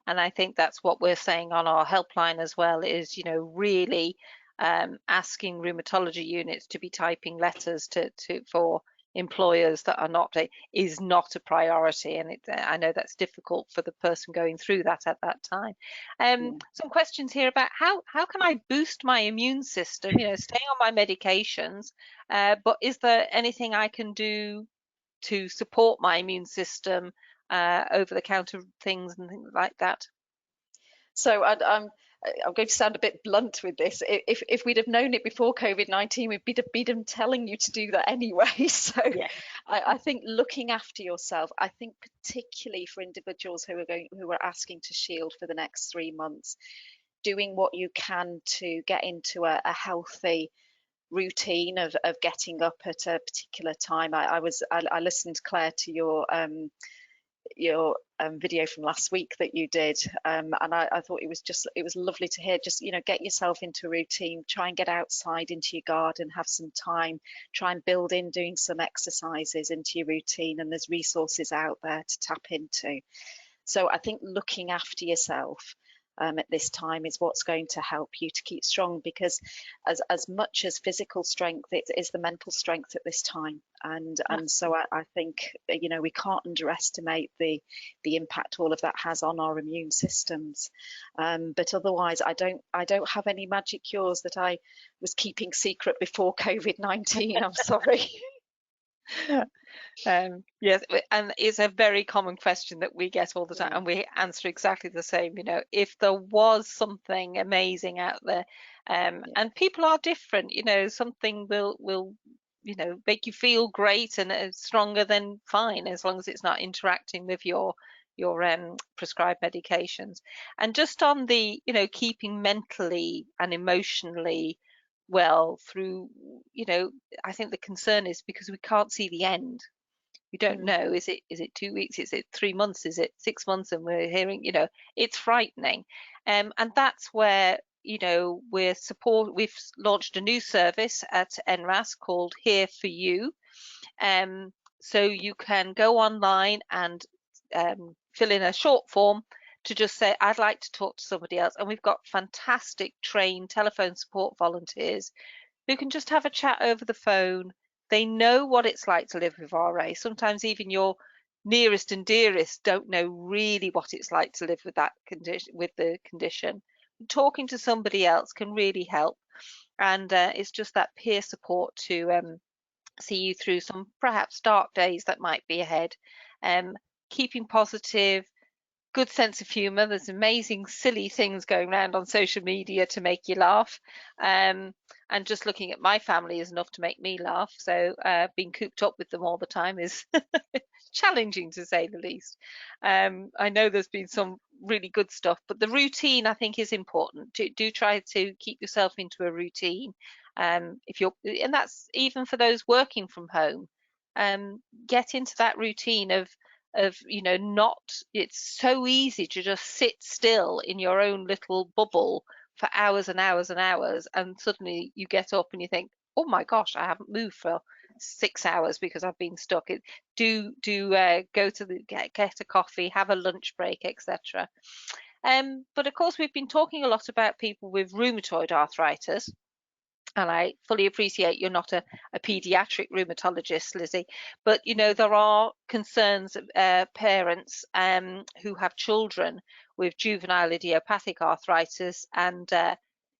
And I think that's what we're saying on our helpline as well, is, really asking rheumatology units to be typing letters for employers that are not is not a priority. And I know that's difficult for the person going through that at that time. Some questions here about how can I boost my immune system, stay on my medications, but is there anything I can do to support my immune system, over the counter things and things like that? So I'm going to sound a bit blunt with this. If we'd have known it before COVID-19, we'd be telling you to do that anyway. So Yeah. I think looking after yourself, I think particularly for individuals who are asking to shield for the next 3 months, doing what you can to get into a healthy routine of getting up at a particular time. I listened, Claire, to your video from last week that you did, and I thought it was lovely to hear. Just get yourself into a routine, try and get outside into your garden, have some time, try and build in doing some exercises into your routine, and there's resources out there to tap into. So I think looking after yourself at this time is what's going to help you to keep strong, because as much as physical strength, it is the mental strength at this time. And so I think we can't underestimate the impact all of that has on our immune systems. But otherwise, I don't have any magic cures that I was keeping secret before COVID-19. I'm sorry. Yes, and it's a very common question that we get all the time, Yeah. and we answer exactly the same. If there was something amazing out there, and people are different, something will make you feel great and stronger, than fine, as long as it's not interacting with your prescribed medications. And just on the, keeping mentally and emotionally well through, I think the concern is because we can't see the end. We don't know. Is it 2 weeks? Is it 3 months? Is it 6 months? And we're hearing, it's frightening. And that's where, we've launched a new service at NRAS called Here for You. So you can go online and fill in a short form to just say, I'd like to talk to somebody else. And we've got fantastic trained telephone support volunteers who can just have a chat over the phone. They know what it's like to live with RA. Sometimes even your nearest and dearest don't know really what it's like to live with that condition, with the condition. Talking to somebody else can really help, and it's just that peer support to see you through some perhaps dark days that might be ahead. Keeping positive, good sense of humor. There's amazing silly things going around on social media to make you laugh. And just looking at my family is enough to make me laugh. So being cooped up with them all the time is challenging, to say the least. I know there's been some really good stuff, but the routine, I think, is important. Do try to keep yourself into a routine. And that's even for those working from home. Get into that routine of not, it's so easy to just sit still in your own little bubble for hours and hours and hours, and suddenly you get up and you think, oh my gosh, I haven't moved for 6 hours because I've been stuck. Go to get a coffee, have a lunch break, etc. But of course, we've been talking a lot about people with rheumatoid arthritis, and I fully appreciate you're not a paediatric rheumatologist, Lizzy, but there are concerns of parents who have children with juvenile idiopathic arthritis, and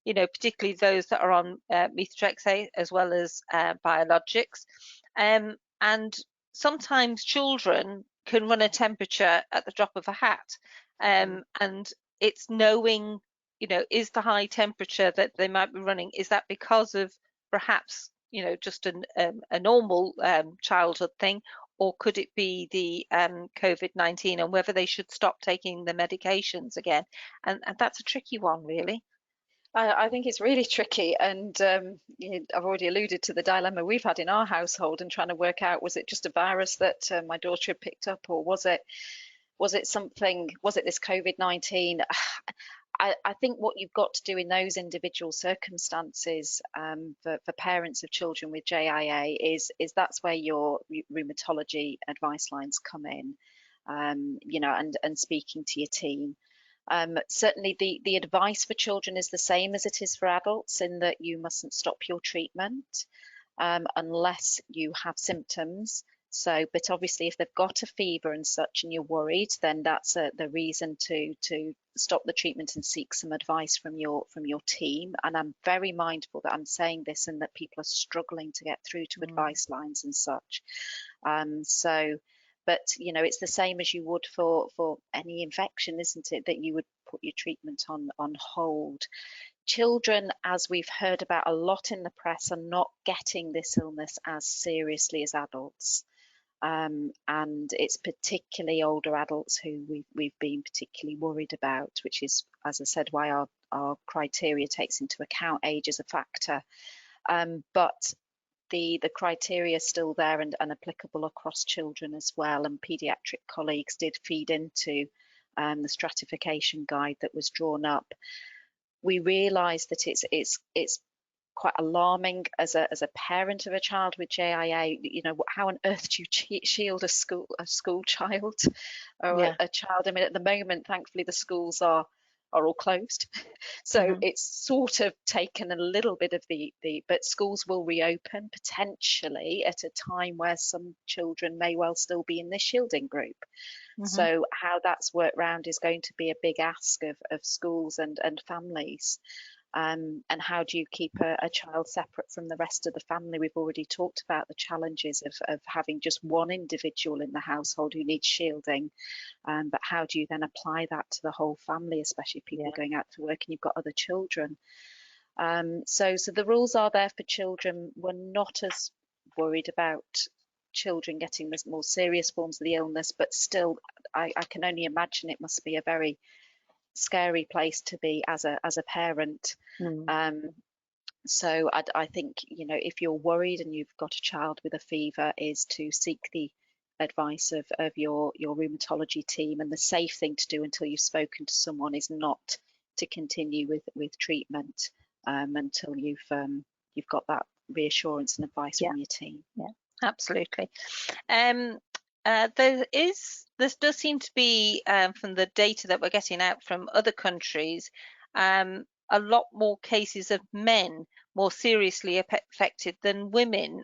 particularly those that are on methotrexate as well as biologics, and sometimes children can run a temperature at the drop of a hat. And it's knowing, is the high temperature that they might be running, is that because of perhaps, just a normal childhood thing, or could it be the COVID-19, and whether they should stop taking the medications again? And that's a tricky one, really. I think it's really tricky, and I've already alluded to the dilemma we've had in our household and trying to work out, was it just a virus that my daughter had picked up, or was it something, was it this COVID-19? I think what you've got to do in those individual circumstances, for parents of children with JIA, is that's where your rheumatology advice lines come in, and speaking to your team. Certainly the advice for children is the same as it is for adults, in that you mustn't stop your treatment unless you have symptoms. So, but obviously if they've got a fever and such and you're worried, then that's the reason to stop the treatment and seek some advice from your team. And I'm very mindful that I'm saying this and that people are struggling to get through to advice lines and such. But it's the same as you would for any infection, isn't it? That you would put your treatment on hold. Children, as we've heard about a lot in the press, are not getting this illness as seriously as adults. And it's particularly older adults who we've been particularly worried about, which is, as I said, why our criteria takes into account age as a factor. But the criteria is still there and applicable across children as well. And paediatric colleagues did feed into the stratification guide that was drawn up. We realised that it's quite alarming as a parent of a child with JIA. How on earth do you shield a school child or a child? I mean, at the moment, thankfully, the schools are all closed. So it's sort of taken a little bit of but schools will reopen potentially at a time where some children may well still be in this shielding group. So how that's worked round is going to be a big ask of schools and families. And how do you keep a child separate from the rest of the family? We've already talked about the challenges of having just one individual in the household who needs shielding. But how do you then apply that to the whole family, especially if people are going out to work and you've got other children? So the rules are there for children. We're not as worried about children getting the more serious forms of the illness, but still, I can only imagine it must be a very scary place to be as a parent. So I think, if you're worried and you've got a child with a fever, is to seek the advice of your rheumatology team. And the safe thing to do until you've spoken to someone is not to continue with treatment until you've got that reassurance and advice from your team. Yeah, absolutely. There does seem to be, from the data that we're getting out from other countries, a lot more cases of men more seriously affected than women.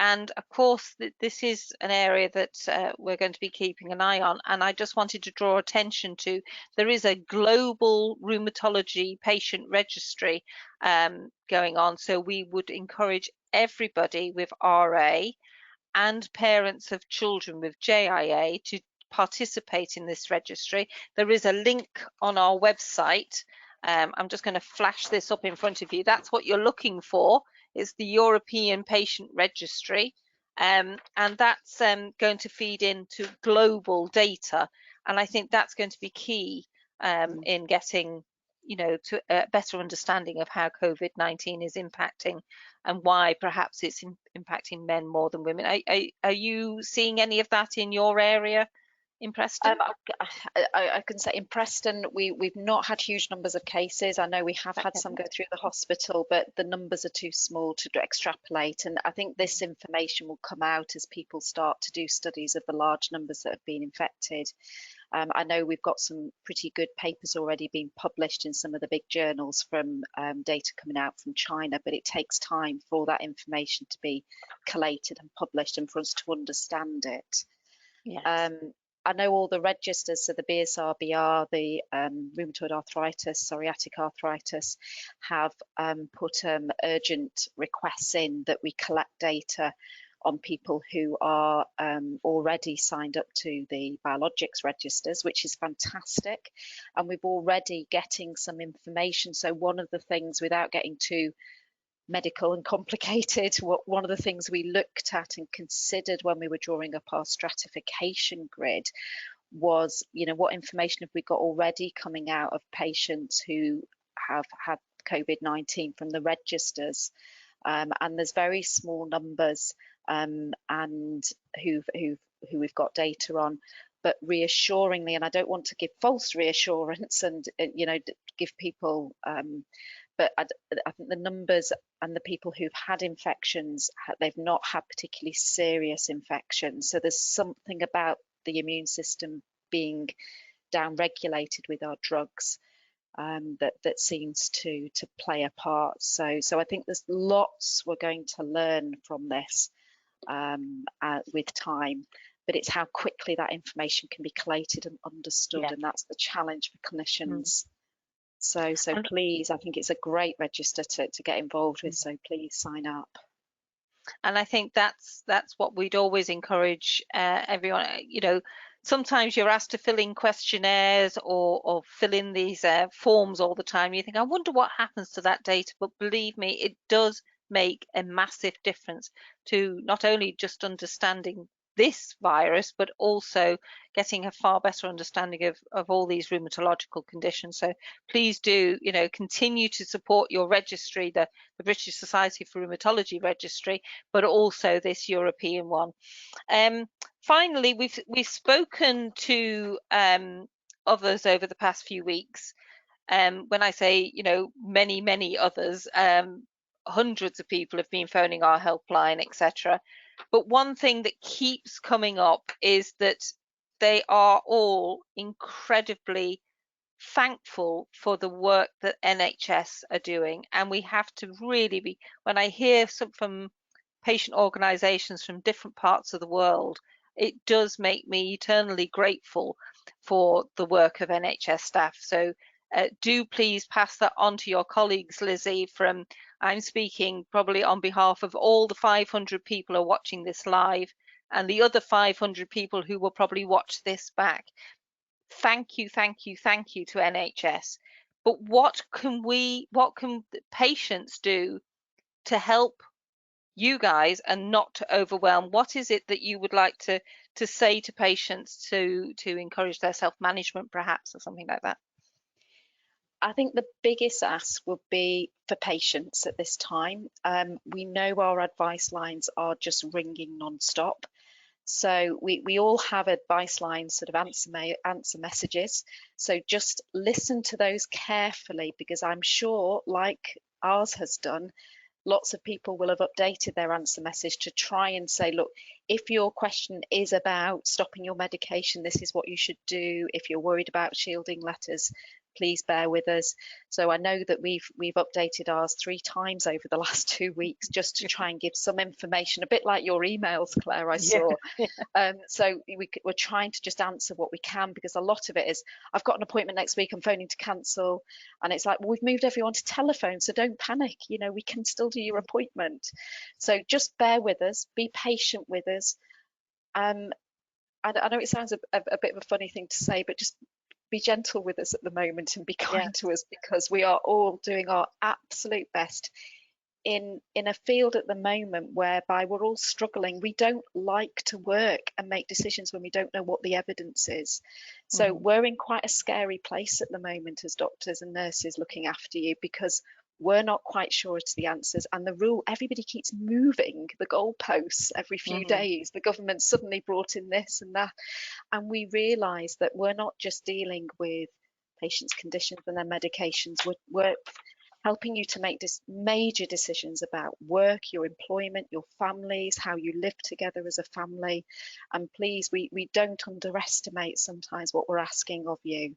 And of course, this is an area that we're going to be keeping an eye on. And I just wanted to draw attention to, there is a global rheumatology patient registry going on. So we would encourage everybody with RA and parents of children with JIA to participate in this registry. There is a link on our website. I'm just going to flash this up in front of you. That's what you're looking for. It's the European Patient Registry. And that's going to feed into global data. And I think that's going to be key in getting to a better understanding of how COVID-19 is impacting and why perhaps it's impacting men more than women. Are you seeing any of that in your area in Preston? I can say in Preston, we've not had huge numbers of cases. I know we have had some go through the hospital, but the numbers are too small to extrapolate. And I think this information will come out as people start to do studies of the large numbers that have been infected. I know we've got some pretty good papers already being published in some of the big journals from data coming out from China, but it takes time for that information to be collated and published and for us to understand it. Yes. I know all the registers, so the BSR-BR, the rheumatoid arthritis, psoriatic arthritis, have put urgent requests in that we collect data on people who are already signed up to the biologics registers, which is fantastic. And we've already getting some information. So one of the things, without getting too medical and complicated, one of the things we looked at and considered when we were drawing up our stratification grid was, what information have we got already coming out of patients who have had COVID-19 from the registers, and there's very small numbers, and who we've got data on. But reassuringly, and I don't want to give false reassurance and give people, but I think the numbers and the people who've had infections, they've not had particularly serious infections. So there's something about the immune system being down-regulated with our drugs that seems to play a part. So I think there's lots we're going to learn from this with time, but it's how quickly that information can be collated and understood, and that's the challenge for clinicians. So please, I think it's a great register to get involved with, so please sign up. And I think that's what we'd always encourage everyone. Sometimes you're asked to fill in questionnaires or fill in these forms all the time. You think, I wonder what happens to that data, but believe me, it does make a massive difference to not only just understanding this virus, but also getting a far better understanding of all these rheumatological conditions. So please do, continue to support your registry, the British Society for Rheumatology registry, but also this European one. Finally, we've spoken to others over the past few weeks. When I say, many others, hundreds of people have been phoning our helpline, etc. But one thing that keeps coming up is that they are all incredibly thankful for the work that NHS are doing. And we have to really be, when I hear from patient organisations from different parts of the world, it does make me eternally grateful for the work of NHS staff. So do please pass that on to your colleagues, Lizzy. I'm speaking probably on behalf of all the 500 people who are watching this live and the other 500 people who will probably watch this back. Thank you, thank you, thank you to NHS. But what can patients do to help you guys and not to overwhelm? What is it that you would like to say to patients to encourage their self-management, perhaps, or something like that? I think the biggest ask would be for patients at this time. We know our advice lines are just ringing non-stop. So we all have advice lines, sort of answer messages. So just listen to those carefully, because I'm sure, like ours has done, lots of people will have updated their answer message to try and say, look, if your question is about stopping your medication, this is what you should do. If you're worried about shielding letters, please bear with us. So I know that we've updated ours 3 times over the last 2 weeks, just to try and give some information, a bit like your emails, Claire, I saw. So we're trying to just answer what we can, because a lot of it is, I've got an appointment next week, I'm phoning to cancel, and it's like, well, we've moved everyone to telephone, so don't panic, we can still do your appointment. So just bear with us, be patient with us. I know it sounds a bit of a funny thing to say, but just be gentle with us at the moment and be kind to us, because we are all doing our absolute best in a field at the moment whereby we're all struggling. We don't like to work and make decisions when we don't know what the evidence is. So we're in quite a scary place at the moment as doctors and nurses looking after you, because we're not quite sure as to the answers, and everybody keeps moving the goalposts every few days. The government suddenly brought in this and that, and we realise that we're not just dealing with patients' conditions and their medications. We're helping you to make major decisions about work, your employment, your families, how you live together as a family. And please, we don't underestimate sometimes what we're asking of you.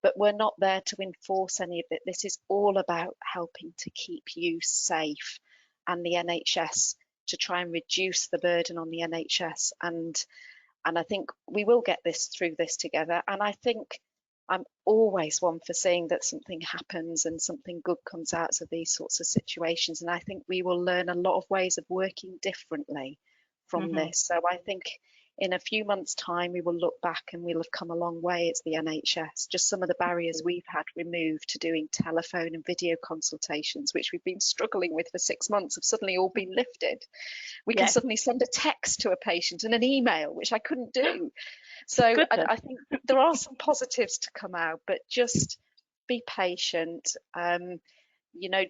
But we're not there to enforce any of it. This is all about helping to keep you safe, and the NHS, to try and reduce the burden on the NHS. And I think we will get through this together. And I think I'm always one for seeing that something happens and something good comes out of these sorts of situations. And I think we will learn a lot of ways of working differently from this. So I think in a few months' time, we will look back and we'll have come a long way as the NHS. Just some of the barriers we've had removed to doing telephone and video consultations, which we've been struggling with for 6 months, have suddenly all been lifted. We can suddenly send a text to a patient and an email, which I couldn't do. So I think there are some positives to come out, but just be patient.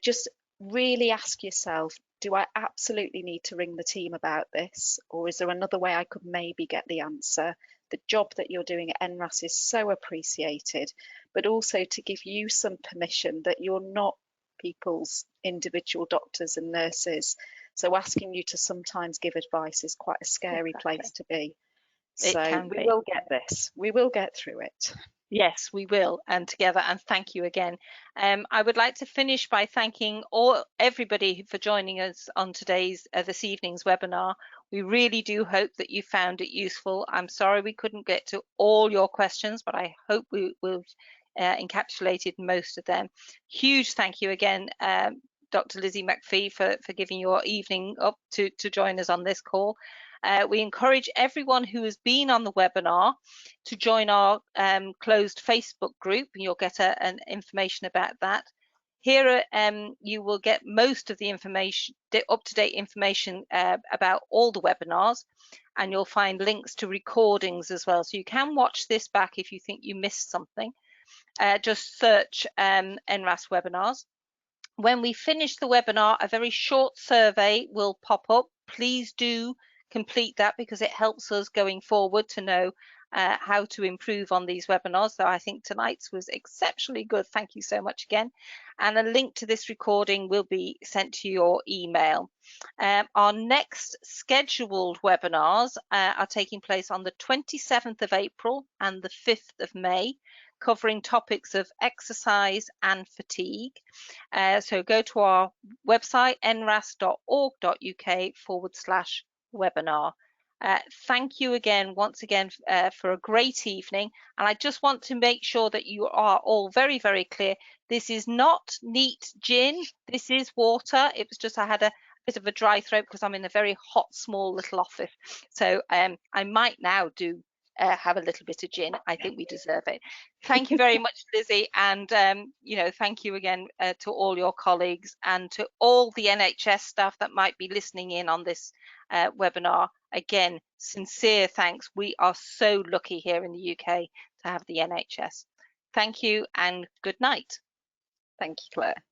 Just really ask yourself, do I absolutely need to ring the team about this? Or is there another way I could maybe get the answer? The job that you're doing at NRAS is so appreciated, but also to give you some permission that you're not people's individual doctors and nurses. So asking you to sometimes give advice is quite a scary place to be. So we will get this. We will get through it. Yes, we will, and together. And thank you again. I would like to finish by thanking everybody for joining us on this evening's webinar. We really do hope that you found it useful. I'm sorry we couldn't get to all your questions, but I hope we will encapsulated most of them. Huge thank you again, Dr. Lizzy MacPhie, for giving your evening up to join us on this call. We encourage everyone who has been on the webinar to join our closed Facebook group, and you'll get an information about that. Here you will get most of the information, up-to-date information about all the webinars, and you'll find links to recordings as well. So you can watch this back if you think you missed something. Just search NRAS webinars. When we finish the webinar, a very short survey will pop up. Please do complete that because it helps us going forward to know how to improve on these webinars. So I think tonight's was exceptionally good. Thank you so much again. And a link to this recording will be sent to your email. Our next scheduled webinars are taking place on the 27th of April and the 5th of May, covering topics of exercise and fatigue. So go to our website, nras.org.uk/webinar. Thank you again, once again, for a great evening. And I just want to make sure that you are all very, very clear. This is not neat gin. This is water. It was just I had a bit of a dry throat because I'm in a very hot, small little office. So I might now have a little bit of gin. I think we deserve it. Thank you very much, Lizzy, and thank you again to all your colleagues and to all the NHS staff that might be listening in on this webinar. Again, sincere thanks. We are so lucky here in the UK to have the NHS. Thank you and good night. Thank you, Claire.